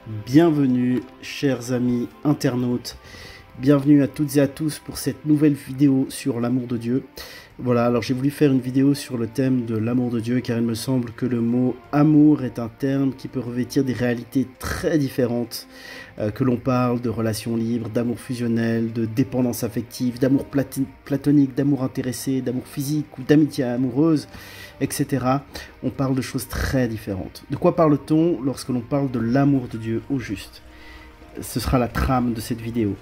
Bienvenue, chers amis internautes, bienvenue à toutes et à tous pour cette nouvelle vidéo sur l'amour de Dieu. Voilà, alors j'ai voulu faire une vidéo sur le thème de l'amour de Dieu car il me semble que le mot amour est un terme qui peut revêtir des réalités très différentes, que l'on parle de relations libres, d'amour fusionnel, de dépendance affective, d'amour platonique, d'amour intéressé, d'amour physique ou d'amitié amoureuse, etc. On parle de choses très différentes. De quoi parle-t-on lorsque l'on parle de l'amour de Dieu au juste? Ce sera la trame de cette vidéo.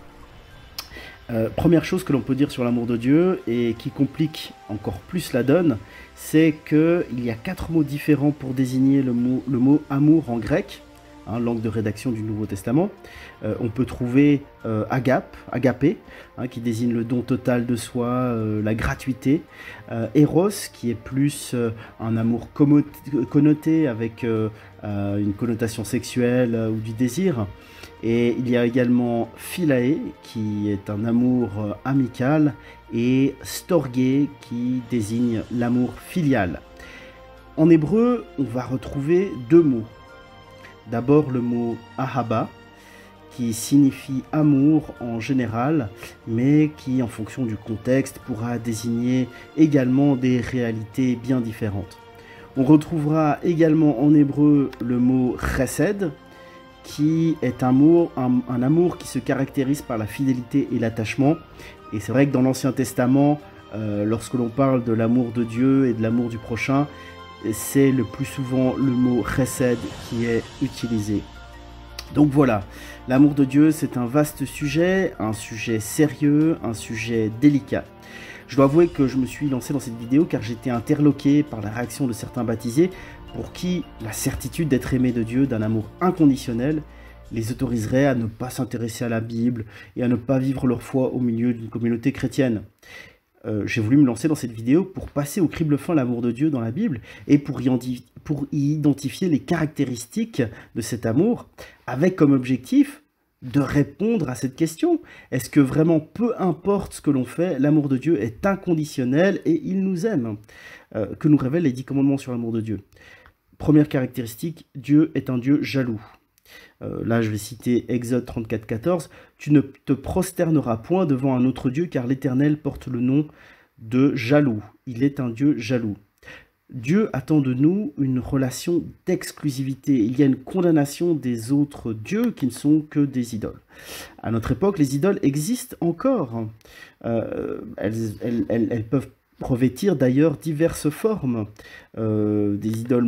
Première chose que l'on peut dire sur l'amour de Dieu et qui complique encore plus la donne, c'est qu'il y a 4 mots différents pour désigner le mot amour en grec, langue de rédaction du Nouveau Testament. On peut trouver agapé, qui désigne le don total de soi, la gratuité, eros, qui est plus un amour connoté avec une connotation sexuelle ou du désir. Et il y a également philae, qui est un amour amical, et storgé, qui désigne l'amour filial. En hébreu, on va retrouver 2 mots. D'abord le mot ahaba, qui signifie amour en général, mais qui, en fonction du contexte, pourra désigner également des réalités bien différentes. On retrouvera également en hébreu le mot chesed, qui est un amour qui se caractérise par la fidélité et l'attachement. Et c'est vrai que dans l'Ancien Testament, lorsque l'on parle de l'amour de Dieu et de l'amour du prochain, c'est le plus souvent le mot chesed qui est utilisé. Donc voilà, l'amour de Dieu, c'est un vaste sujet, un sujet sérieux, un sujet délicat. Je dois avouer que je me suis lancé dans cette vidéo car j'étais interloqué par la réaction de certains baptisés pour qui la certitude d'être aimé de Dieu d'un amour inconditionnel les autoriserait à ne pas s'intéresser à la Bible et à ne pas vivre leur foi au milieu d'une communauté chrétienne. J'ai voulu me lancer dans cette vidéo pour passer au crible fin l'amour de Dieu dans la Bible et pour y identifier les caractéristiques de cet amour avec comme objectif de répondre à cette question. Est-ce que vraiment, peu importe ce que l'on fait, l'amour de Dieu est inconditionnel et il nous aime? Que nous révèlent les 10 commandements sur l'amour de Dieu. Première caractéristique, Dieu est un Dieu jaloux. Là, je vais citer Exode 34, 14. « Tu ne te prosterneras point devant un autre Dieu, car l'Éternel porte le nom de jaloux. Il est un Dieu jaloux. » Dieu attend de nous une relation d'exclusivité. Il y a une condamnation des autres dieux qui ne sont que des idoles. À notre époque, les idoles existent encore. Elles peuvent revêtir d'ailleurs diverses formes. Des idoles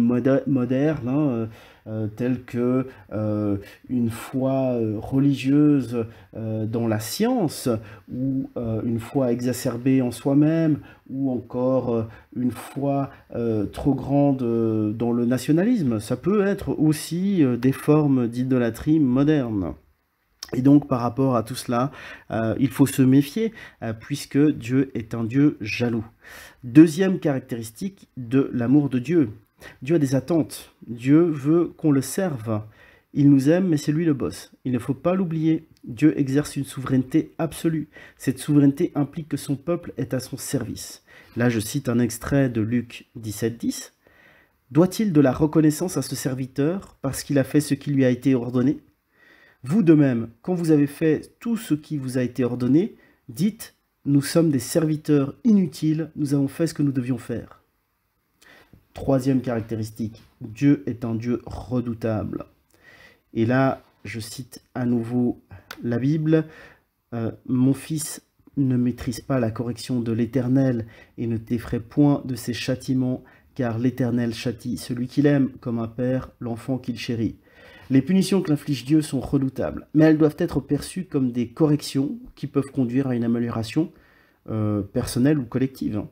modernes, telles que une foi religieuse dans la science, ou une foi exacerbée en soi-même, ou encore une foi trop grande dans le nationalisme. Ça peut être aussi des formes d'idolâtrie moderne. Et donc, par rapport à tout cela, il faut se méfier, puisque Dieu est un Dieu jaloux. Deuxième caractéristique de l'amour de Dieu. Dieu a des attentes. Dieu veut qu'on le serve. Il nous aime, mais c'est lui le boss. Il ne faut pas l'oublier. Dieu exerce une souveraineté absolue. Cette souveraineté implique que son peuple est à son service. Là, je cite un extrait de Luc 17, 10. « Doit-il de la reconnaissance à ce serviteur parce qu'il a fait ce qui lui a été ordonné ? Vous de même, quand vous avez fait tout ce qui vous a été ordonné, dites, nous sommes des serviteurs inutiles, nous avons fait ce que nous devions faire. » Troisième caractéristique, Dieu est un Dieu redoutable. Et là, je cite à nouveau la Bible, « Mon fils, ne maîtrise pas la correction de l'Éternel et ne t'effraie point de ses châtiments, car l'Éternel châtie celui qu'il aime comme un père l'enfant qu'il chérit. » Les punitions qu'inflige Dieu sont redoutables, mais elles doivent être perçues comme des corrections qui peuvent conduire à une amélioration personnelle ou collective.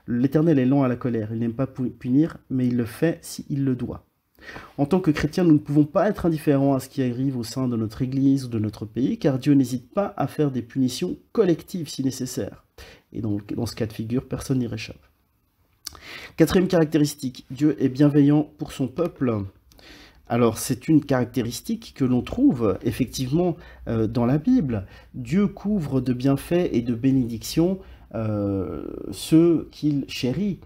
L'Éternel est lent à la colère, il n'aime pas punir, mais il le fait s'il le doit. En tant que chrétiens, nous ne pouvons pas être indifférents à ce qui arrive au sein de notre Église ou de notre pays, car Dieu n'hésite pas à faire des punitions collectives si nécessaire. Et donc, dans ce cas de figure, personne n'y réchappe. Quatrième caractéristique, Dieu est bienveillant pour son peuple. Alors, c'est une caractéristique que l'on trouve effectivement dans la Bible. Dieu couvre de bienfaits et de bénédictions ceux qu'il chérit.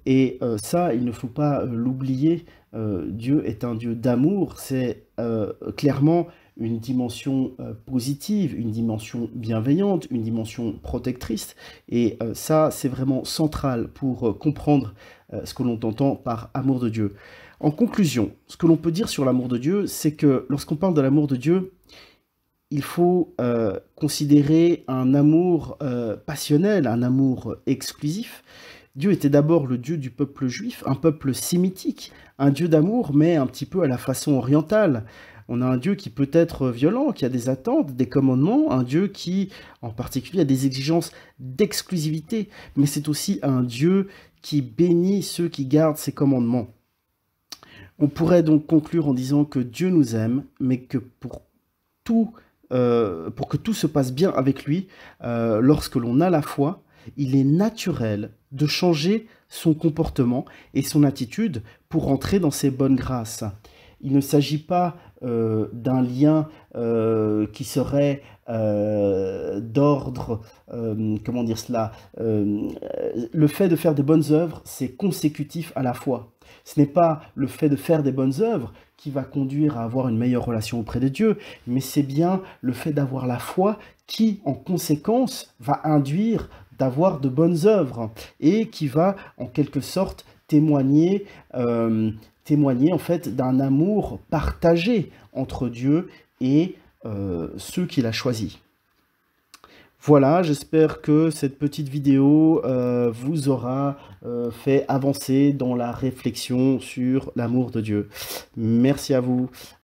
Et ça, il ne faut pas l'oublier Dieu est un Dieu d'amour, c'est clairement une dimension positive, une dimension bienveillante, une dimension protectrice. Et ça, c'est vraiment central pour comprendre ce que l'on entend par amour de Dieu. En conclusion, ce que l'on peut dire sur l'amour de Dieu, c'est que lorsqu'on parle de l'amour de Dieu, il faut considérer un amour passionnel, un amour exclusif. Dieu était d'abord le Dieu du peuple juif, un peuple sémitique, un Dieu d'amour, mais un petit peu à la façon orientale. On a un Dieu qui peut être violent, qui a des attentes, des commandements, un Dieu qui, en particulier, a des exigences d'exclusivité, mais c'est aussi un Dieu qui bénit ceux qui gardent ses commandements. On pourrait donc conclure en disant que Dieu nous aime, mais que pour que tout se passe bien avec lui, lorsque l'on a la foi, il est naturel de changer son comportement et son attitude pour entrer dans ses bonnes grâces. Il ne s'agit pas d'un lien qui serait d'ordre, comment dire cela, le fait de faire de bonnes œuvres, c'est consécutif à la foi. Ce n'est pas le fait de faire des bonnes œuvres qui va conduire à avoir une meilleure relation auprès de Dieu, mais c'est bien le fait d'avoir la foi qui, en conséquence, va induire d'avoir de bonnes œuvres et qui va, en quelque sorte, témoigner en fait d'un amour partagé entre Dieu et ceux qu'il a choisis. Voilà, j'espère que cette petite vidéo vous aura fait avancer dans la réflexion sur l'amour de Dieu. Merci à vous.